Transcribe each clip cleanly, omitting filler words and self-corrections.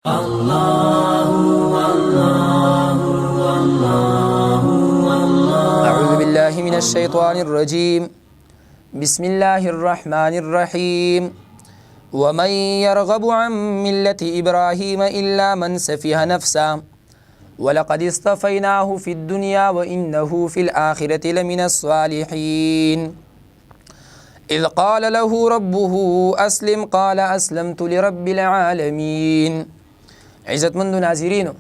أعوذ بالله من الشيطان الرجيم بسم الله الرحمن الرحيم ومن يرغب عن ملة إبراهيم إلا من سفه نفسه ولقد اصطفيناه في الدنيا وإنه في الآخرة لمن الصالحين إذ قال له ربه أسلم قال أسلمت لرب العالمين. عزت مند ناظرینو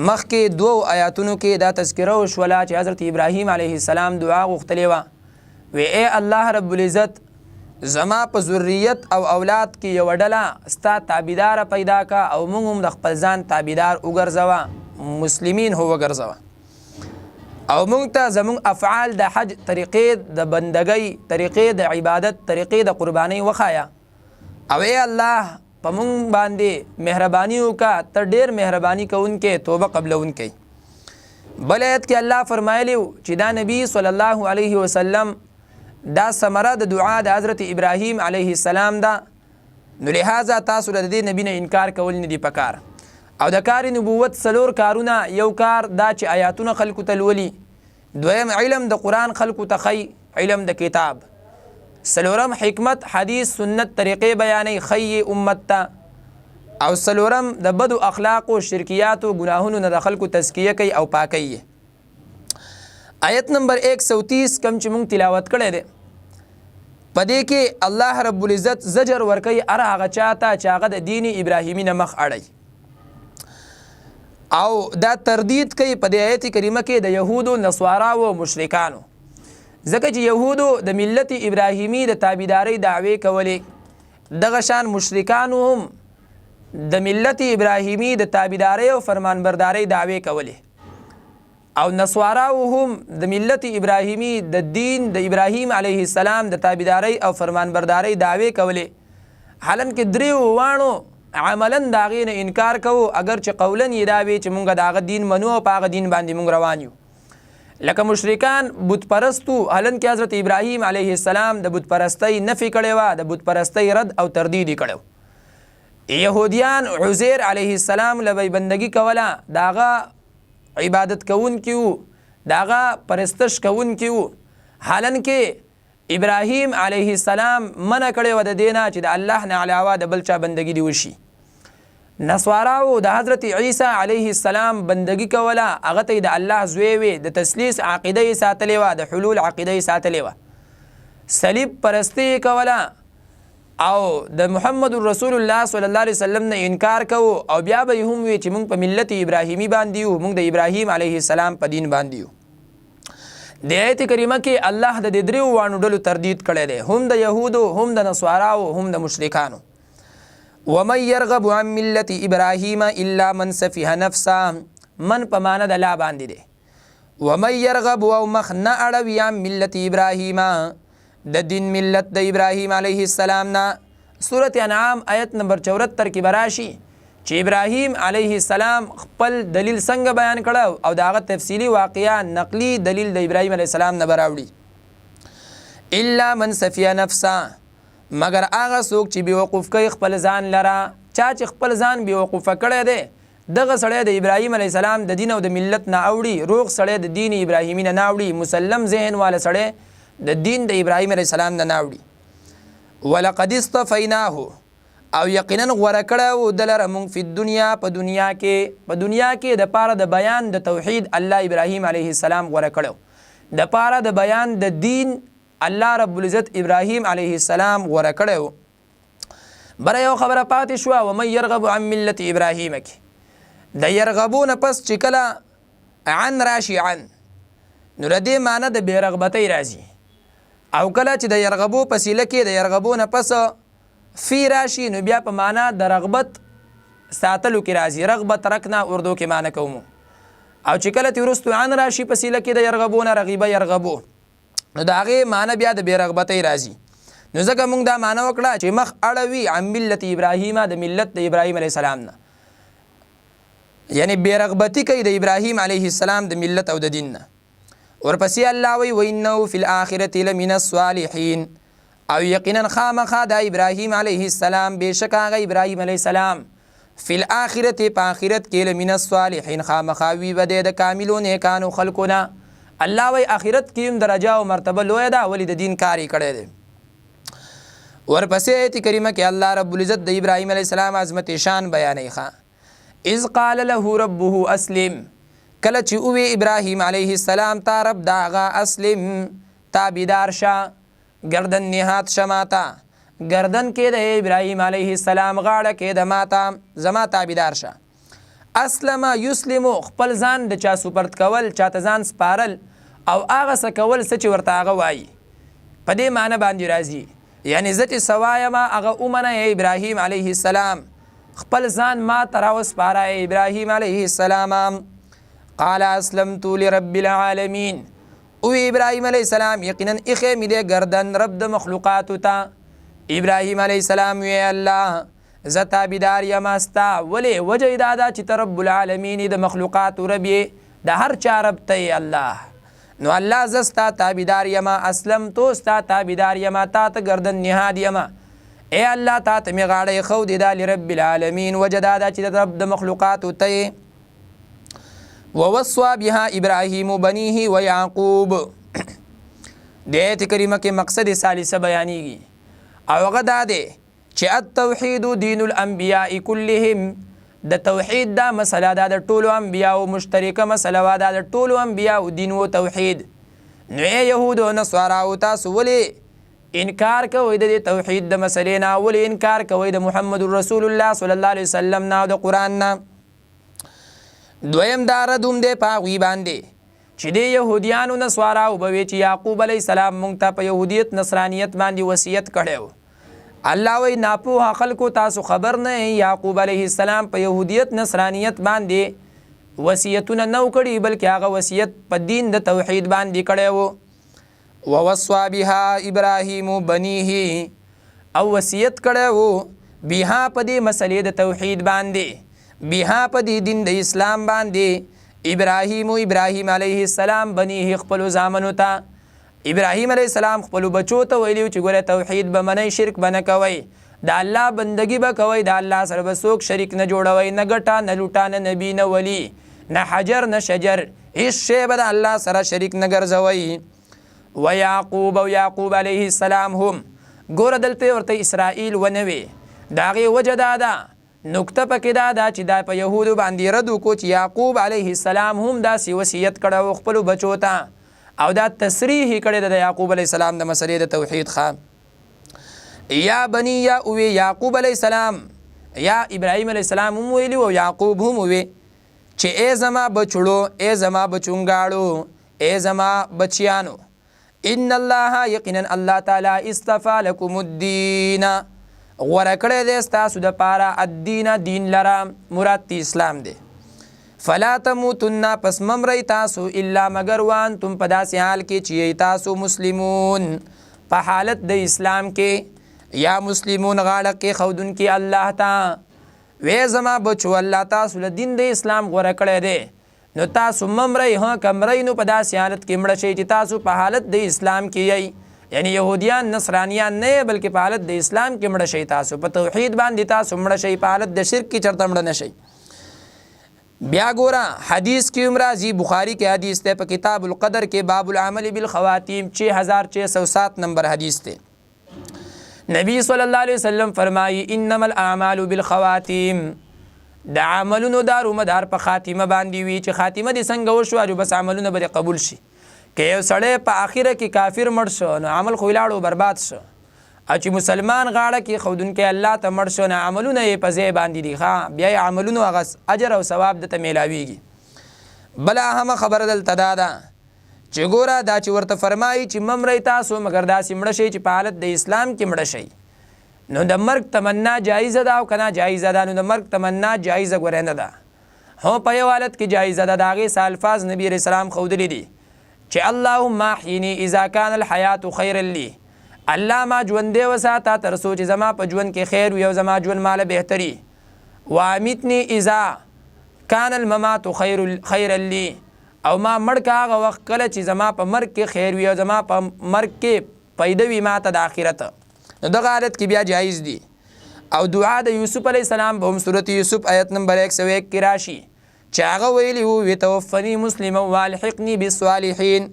مخکې دوو آیاتونو کې دا تذکره وشوله چې حضرت ابراهیم علیه السلام دعا غوښتلې وه، وی ای الله رب العزت زما په ذریت او اولاد کې یوه ډله ستا تابعداره پیدا کا او موږ هم د خپل ځان تابعدار وګرځوه، مسلمین هو وګرځوه، او موږ ته زموږ افعال د حج طریقې د بندګۍ طریقې د عبادت طریقې د قربانۍ وښایه، او ای الله په مونږ باندې مهرباني وکړه، ته ډېر مهرباني کوونکی توبه قبلونکی. بل آیت کې الله فرمایلی چې دا نبی صلی الله علیه وسلم دا ثمره د دعا د حضرت ابراهیم علیه السلام ده، نو لہذا تاسو د دې نبی نه انکار کول نه دي پکار. او د کار نبوت څلور کارونه، یو کار دا چې آیاتونه خلکو ته لولي، دویم علم د قرآن خلکو ته ښیي، علم د کتاب، سلورم حکمت حدیث سنت طریقې بیانې خی امت ته، او سلورم د بدو اخلاقو شرکیاتو گناهونو نه د خلکو تزکیه کوي او پاکي. آیت نمبر 130 کم چې مونږ تلاوت کړی دی، په دې کې الله رب العزت زجر ورکوي هر هغه چاته چې هغه د دین ابراهیمي نه مخ اړوي، او دا تردید کوي په دې آیت کریمه کې د یهودو نصاراو او مشرکانو، ځکه چې یهودو د ملت ابراهیمی د تابعدارۍ دعوې کولې، دغه شان مشرکانو هم د ملت ابراهیمی د تابعدارۍ او فرمانبردارۍ دعوې کولې، او نصاراو هم د ملت ابراهیمی د دین د ابراهیم علیه السلام د تابعدارۍ او فرمانبردارۍ دعوې کولې، حالانکه دریو وانو عملا د هغې نه انکار کوو، اگر چې قولا یې دا وي چې مونږ د هغه دین منو او په هغه دین باندې مونږ روان یو. لکه مشرکان بت پرستو، حالانکه حضرت ابراهیم علیه السلام د بت پرستۍ نفي کړې وه، د بت پرستۍ رد او تردید یې کړی. یهودیان عزیر علیه السلام له به بندګي کوله، د هغه عبادت کوونکي وو، د هغه پرستش کوونکي وو، حالانکه ابراهیم علیه السلام منع کړی و د دې نه چې د الله نه علاوه د بل چا بندګي دې وشي. نصاراو د حضرت عیسی علیه السلام بندگی کوله، هغه ته د الله زوی وي، د تثلیث عقیده یې ساتلې وه، د حلول عقیده یې ساتلې وه، صلیب پرستی یې کوله، او د محمد رسول الله صلی الله علیه وسلم نه انکار کوو، او بیا به یې هم وي چې موږ په ملت ابراهیمی باندې یو، موږ د ابراهیم علیه السلام په دین باندې یو. د آیت کریمه کې الله د دې دریو وانو ډلو تردید کړی دی، هم د یهودو، هم د نصاراو، هم د مشرکانو. ومن يرغب عن ملة إبراهيم إلا من سفه نفسه، من په معنی د لا باندې دی. ومن يرغب او مخ نه اړوي عن ملة إبراهيم، د دین ملت د ابراهیم علیه السلام نه. سورة انعام آیت نمبر 74 کې براشي چې ابراهیم علیه السلام خپل دلیل څنګه بیان کړو، او داغه تفصیلی واقعا نقلی دلیل د ابراهیم علیه السلام نه براوړي. الا من سفه نفسه، مگر هغه څوک چې بیوقوف کوي خپل ځان لره، چا چې خپل ځان بیوقوفه کړی دی، دغه سړی د ابراهیم علیه السلام د دین او د ملت نه اوړي، روغ سړی د دین ابراهیمي نه اوړي، مسلم ذهن والا سړی د دین د ابراهیم علیه السلام نه اوړي. ولقد اصطفیناه، او یقینا غوره کړو دلره مونږ په دنیا کې د پاره د بیان د توحید الله ابراهیم علیه السلام غوره کړو، د پاره د بیان د دین الله رب العزت ابراهیم علیه السلام غوره کړو. بره یو خبره پاتې شوه، ومن يرغب عن ملت ابراهیم کې د یرغبون پس چې کله عن راشي عن، نو د دې معنی د بې رغبتۍ راځي، او کله چې د یرغبو پسیله کې د یرغبون پس فی راشي، نو بیا په معنی د رغبت ساتلو کې راځي، رغبت رکنا اردو کې معنی کومو، او چې کله تی وروستو عن راشي پسیله کې د یرغبون رغیبه یرغبو، نو د هغې معنی بیا د بې رغبتۍ راځي. نو ځکه موږ دا معنی وکړه چې مخ اړوي عن ملت ابراهیم، د ملت د ابراهیم علیه السلام نه، یعنی بې رغبتي کوي د ابراهیم علیه السلام د ملت او د دین نه. ورپسې الله وی وانه فی الاخرة لمن الصالحین، او یقینا خامخا د ابراهیم علیه السلام بېشک هغه ابراهیم علیه السلام فی الاخرت په آخرت کې لمن الصالحین خامخاوی بده د کاملو نیکانو خلقونه. الله وی آخرت کې هم درجه او مرتبه لوی ده ولی د دین کاری کړی دی. ورپسې آیت کریمه کې الله رب العزت د ابراهیم علیه السلام عظمت شان بیانوي ښه اذ قال له ربه اسلم کله چې اوی ابراهیم علیه السلام تا رب داغه اسلم تابیدار شه گردن نهات شماتا گردن کې د ابراهیم علیه السلام غاړه کې د ماتا زما تابیدار شه. اسلم یسلم خپل ځان د چا سپرد کول چاته ځان سپارل او هغه څه کول څه چې ورته هغه وایي په دې معنی باندې راځي. یعنی زه چې څه وایم هغه ومنه ابراهیم علیه السلام خپل ځان ما ته راوسپاره ابراهیم علیه السلام. قال اسلمت لرب العالمین او ابراهیم علیه السلام یقینا اخی می دې گردن رب د مخلوقاتو ته. ابراهیم علیه السلام وی الله زه تابعدار یم استا ولی وجه دا ده چې ته رب العالمین د مخلوقاتو رب یې د هر چا رب ته الله. نو الله زه ستا تابعدار یم اسلمتو ستا تابعدار یم تا ته گردن نهاد یم ای الله تا ته مې غاړه ایښودې ده لرب العالمین وجه دا ده چې د رب د مخلوقاتو ته. ووصى بها ابراهیم بنیه و یعقوب. د آیت کریمه کې مقصد ثالثه بیانیږي او هغه دا دی چې التوحید دین الانبیاء کلهم د توحید دا مسله دا د ټولو انبیاء مشترکه مسله وا دا د ټولو انبیاء دین او توحید. نو یهود او نصارا او تاسو ولې انکار کوئ د توحید د مسلې نه ولې انکار کوئ د محمد رسول الله صلی الله علیه وسلم نه او د قرآن نه. دویم داره دوم دی په هغوی باندې چې د یهودیانو نصاراو به وی چې یعقوب علیه السلام مونږ ته په یهودیت نصرانیت باندې وصیت کړی و. الله وی ناپوهه خلکو تاسو خبر نه یعقوب علیه السلام په یهودیت نصرانیت باندې وصیتونه نو کړي بلکې هغه وصیت په دین د توحید باندې کړی و. ووصى بها ابراهیم بنیه او وصیت کړی و بها په دې مسلې د توحید باندې بها په دې دین د اسلام باندې ابراهیم علیه السلام بنیه خپل زامنو ته. ابراهیم علیه السلام خپل بچو ته ویلیو چې ګوره توحید به منئ شرک به نه کوئ د الله بندگی به کوئ د الله سره به څوک شریک نه جوړوئ نه ګټه نه لوټه نه نبي نه ولی نه حجر نه شجر هیڅ شی به د الله سره شریک نه ګرځوئ. و یعقوب او یعقوب علیه السلام هم ګوره دلته ورته اسرائیل ونه وی د هغې وجه دا ده نکته پکې دا ده چې دا په یهودو باندې رد وکړو چې یعقوب علیه السلام هم داسې وصیت کړی و خپلو بچو ته او دا تصریح یې کړی د یعقوب علیه السلام د مسلې د توحید ښه. یا بنی یا اوی یعقوب علیه السلام یا ابراهیم علیه السلام هم ویلي او یعقوب هم وی چې ای زما بچړو ای زما بچونګاړو ای زما بچیانو ان الله یقینا الله تعالی اصطفى لكم الدین غوره کړی دی ستاسو دپاره الدین دین لره مراد تی اسلام دی. فلا تموتن پس ممرئ تاسو الا مگر وانتم په داسې حال کې چې تاسو مسلمون په حالت د اسلام کې یا مسلمون غاړه کې ښودونکي الله ته. وی زما بچو الله تاسو له دین د اسلام غوره کړی دی نو تاسو ممرئ کمرئ نو په داسې حالت کې مړه شئ چې تاسو په حالت د اسلام کې یئ یعنی یهودیان نصرانیان نه بلکې په حالت د اسلام کې مړه شئ تاسو په توحید باندې تاسو مړه شئ په حالت د شرک کې چرته مړه نه شئ. بیا ګوره حدیث کې هم راځي بخاری کې حدیث دی په کتاب القدر کې باب العمل بالخواتیم 6607 نمبر حدیث دی. نبی صلی الله علیه وسلم فرمایي انما الاعمال بالخواتیم د عملونو دارو مدار په خاتمه باندې وي چې خاتمه دې څنګه وشوه بس عملونه به قبول شي. که یو سړی په آخره کې کافر مړ شو نو عمل خو لاړو برباد شو او چې مسلمان غاړه کې ښودونکی الله ته مړ شو نو عملونه یې په ځای باندې دي ښه بیا یې عملونو هغه اجر او ثواب درته میلاویږي. بله اهمه خبره دلته دا ده چې ګوره دا چې ورته فرمایي چې ممرئ تاسو مګر داسې مړه شئ چې په حالت د اسلام کې مړه شئ نو د مرګ تمنا جایزه ده او که نه جایزه ده نو د مرګ تمنا جایزه ګوره نه ده. هو په یو حالت کې جایزه ده د هغې څه الفاظ نبي علیه السلام ښودلي دي چې اللهم احینی اذا کان الحیات خیرا لی الله ما ژوندی وساته تر څو چې زما په ژوند کې خیر وي او زما ژوند ماله بهتري. وامیتنی اذا کان الممات خیرا لی او ما مړ که هغه وخت کله چې زما په مرګ کې خیر وي او زما په مرګ کې پیده وي ما ته د آخرت نو دغه حالت کې بیا جایز دي. او دعا د یوسف علیه السلام په هم سورت یوسف آیت نمبر 101 کې راشي چې هغه ویلي وو توفني مسلما والحقني بالصالحین،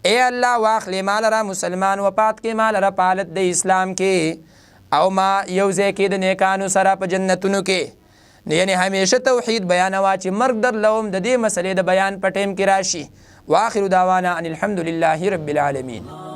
اے الله واخلې مال را مسلمان وفات کې مال را په حالت د اسلام کې او ما یو ځای کې د نیکانو سره په جنتونو کې. یعنی همیشه توحید بیانوا چې مرګ در لوم د دې مسلې د بیان په ټیم کې راشي. واخر دعوانا ان الحمد لله رب العالمین.